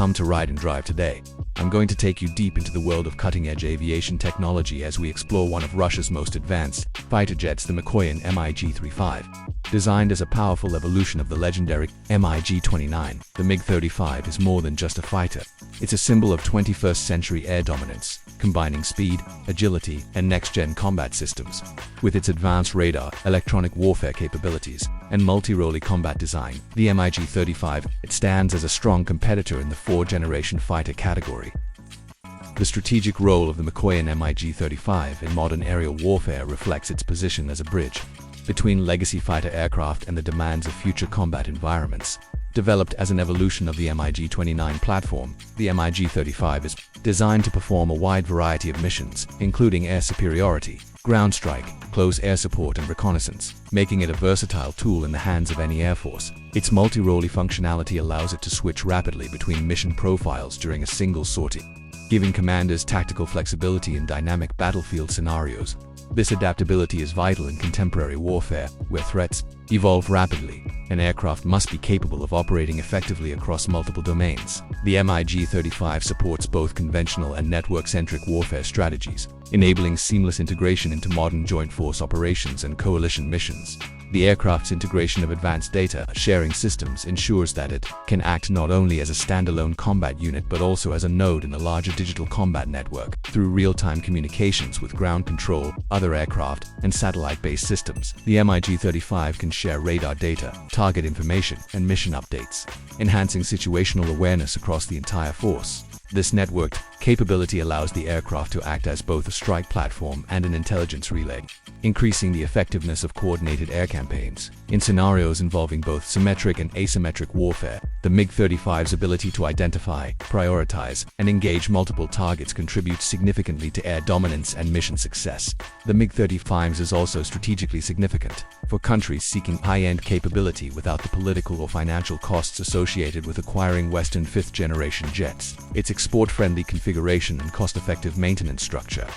come to ride and drive today. I'm going to take you deep into the world of cutting-edge aviation technology as we explore one of Russia's most advanced fighter jets, the Mikoyan MiG-35. Designed as a powerful evolution of the legendary MiG-29, the MiG-35 is more than just a fighter. It's a symbol of 21st century air dominance, combining speed, agility, and next-gen combat systems. With its advanced radar, electronic warfare capabilities, and multi-role combat design, the MiG-35 stands as a strong competitor in the fourth-generation fighter category. The strategic role of the Mikoyan MiG-35 in modern aerial warfare reflects its position as a bridge between legacy fighter aircraft and the demands of future combat environments. Developed as an evolution of the MiG-29 platform, the MiG-35 is designed to perform a wide variety of missions, including air superiority, ground strike, close air support, and reconnaissance, making it a versatile tool in the hands of any air force. Its multi-role functionality allows it to switch rapidly between mission profiles during a single sortie, giving commanders tactical flexibility in dynamic battlefield scenarios. This adaptability is vital in contemporary warfare, where threats evolve rapidly. An aircraft must be capable of operating effectively across multiple domains. The MiG-35 supports both conventional and network-centric warfare strategies, enabling seamless integration into modern joint force operations and coalition missions. The aircraft's integration of advanced data sharing systems ensures that it can act not only as a standalone combat unit but also as a node in a larger digital combat network. Through real-time communications with ground control, other aircraft, and satellite-based systems, the MiG-35 can share radar data, target information, and mission updates, enhancing situational awareness across the entire force. This networked capability allows the aircraft to act as both a strike platform and an intelligence relay, increasing the effectiveness of coordinated air campaigns. In scenarios involving both symmetric and asymmetric warfare, the MiG-35's ability to identify, prioritize, and engage multiple targets contributes significantly to air dominance and mission success. The MiG-35 is also strategically significant for countries seeking high-end capability without the political or financial costs associated with acquiring Western fifth-generation jets. Its export-friendly configuration and cost-effective maintenance structure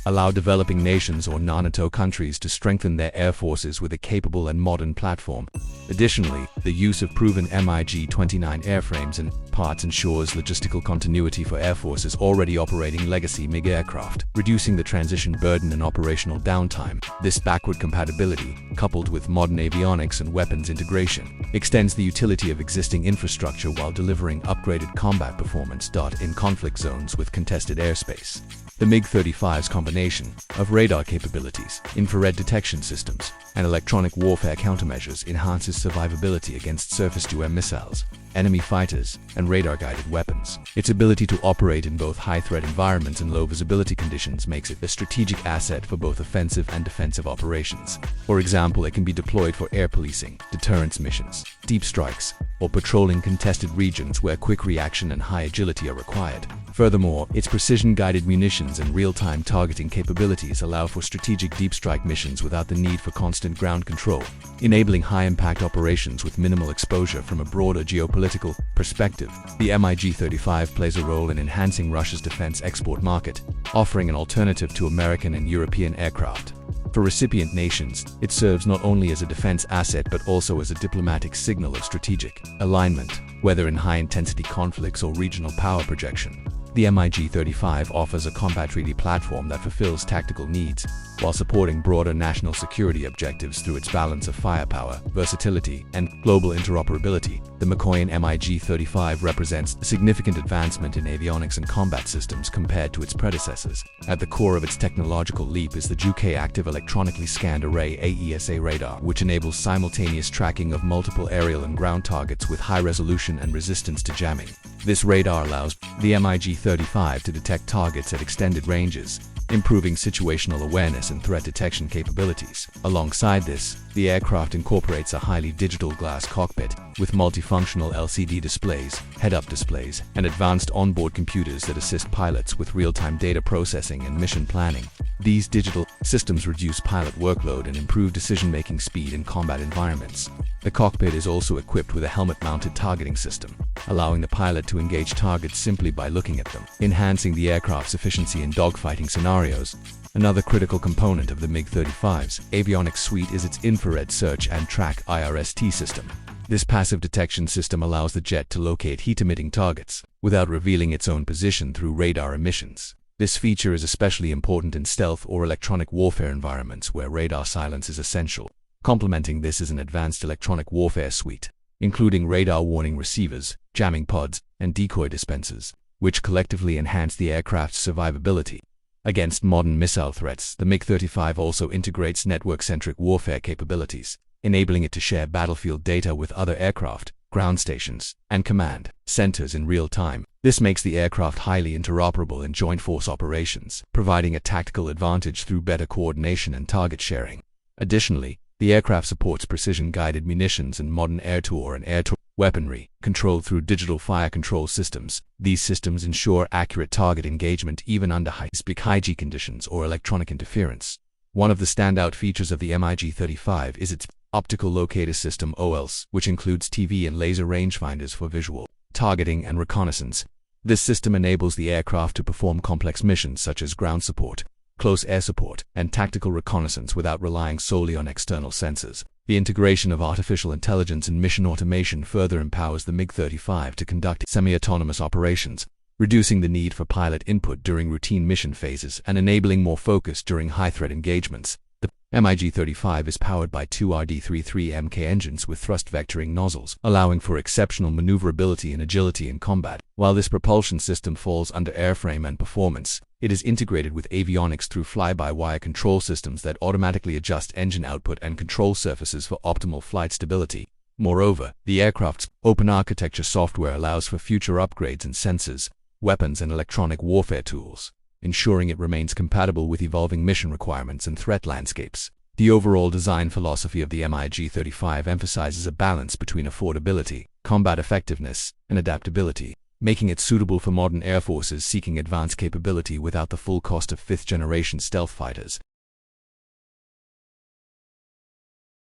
allow developing nations or non-NATO countries to strengthen their air forces with a capable and modern platform. Additionally, the use of proven MiG-29 airframes and parts ensures logistical continuity for air forces already operating legacy MiG aircraft, reducing the transition burden and operational downtime. This backward compatibility, coupled with modern avionics and weapons integration, extends the utility of existing infrastructure while delivering upgraded combat performance in conflict zones with contested airspace. The MiG-35's combination of radar capabilities, infrared detection systems, and electronic warfare countermeasures enhances survivability against surface-to-air missiles, enemy fighters, and radar-guided weapons. Its ability to operate in both high-threat environments and low-visibility conditions makes it a strategic asset for both offensive and defensive operations. For example, it can be deployed for air policing, deterrence missions, deep strikes, or patrolling contested regions where quick reaction and high agility are required. Furthermore, its precision-guided munitions and real-time targeting capabilities allow for strategic deep strike missions without the need for constant ground control, enabling high-impact operations with minimal exposure from a broader geopolitical perspective. The MiG-35 plays a role in enhancing Russia's defense export market, offering an alternative to American and European aircraft. For recipient nations, it serves not only as a defense asset but also as a diplomatic signal of strategic alignment, whether in high-intensity conflicts or regional power projection. The MiG-35 offers a combat-ready platform that fulfills tactical needs while supporting broader national security objectives through its balance of firepower, versatility, and global interoperability. The Mikoyan MiG-35 represents a significant advancement in avionics and combat systems compared to its predecessors. At the core of its technological leap is the UK Active Electronically Scanned Array AESA radar, which enables simultaneous tracking of multiple aerial and ground targets with high resolution and resistance to jamming. This radar allows the MiG-35 to detect targets at extended ranges, improving situational awareness and threat detection capabilities. Alongside this, the aircraft incorporates a highly digital glass cockpit with multifunctional LCD displays, head-up displays, and advanced onboard computers that assist pilots with real-time data processing and mission planning. These digital systems reduce pilot workload and improve decision-making speed in combat environments. The cockpit is also equipped with a helmet-mounted targeting system, allowing the pilot to engage targets simply by looking at them, enhancing the aircraft's efficiency in dogfighting scenarios. Another critical component of the MiG-35's avionics suite is its infrared search and track IRST system. This passive detection system allows the jet to locate heat-emitting targets, without revealing its own position through radar emissions. This feature is especially important in stealth or electronic warfare environments where radar silence is essential. Complementing this is an advanced electronic warfare suite, including radar warning receivers, jamming pods, and decoy dispensers, which collectively enhance the aircraft's survivability. Against modern missile threats, the MiG-35 also integrates network-centric warfare capabilities, enabling it to share battlefield data with other aircraft, ground stations, and command centers in real time. This makes the aircraft highly interoperable in joint force operations, providing a tactical advantage through better coordination and target sharing. Additionally, the aircraft supports precision-guided munitions and modern air-to-air and air-to-air weaponry, controlled through digital fire control systems. These systems ensure accurate target engagement even under high-G conditions or electronic interference. One of the standout features of the MiG-35 is its optical locator system (OLS), which includes TV and laser rangefinders for visual targeting and reconnaissance. This system enables the aircraft to perform complex missions such as ground support, close air support, and tactical reconnaissance without relying solely on external sensors. The integration of artificial intelligence and mission automation further empowers the MiG-35 to conduct semi-autonomous operations, reducing the need for pilot input during routine mission phases and enabling more focus during high-threat engagements. The MiG-35 is powered by two RD-33 Mk engines with thrust vectoring nozzles, allowing for exceptional maneuverability and agility in combat. While this propulsion system falls under airframe and performance, it is integrated with avionics through fly-by-wire control systems that automatically adjust engine output and control surfaces for optimal flight stability. Moreover, the aircraft's open architecture software allows for future upgrades in sensors, weapons, and electronic warfare tools, ensuring it remains compatible with evolving mission requirements and threat landscapes. The overall design philosophy of the MiG-35 emphasizes a balance between affordability, combat effectiveness, and adaptability, making it suitable for modern air forces seeking advanced capability without the full cost of fifth-generation stealth fighters.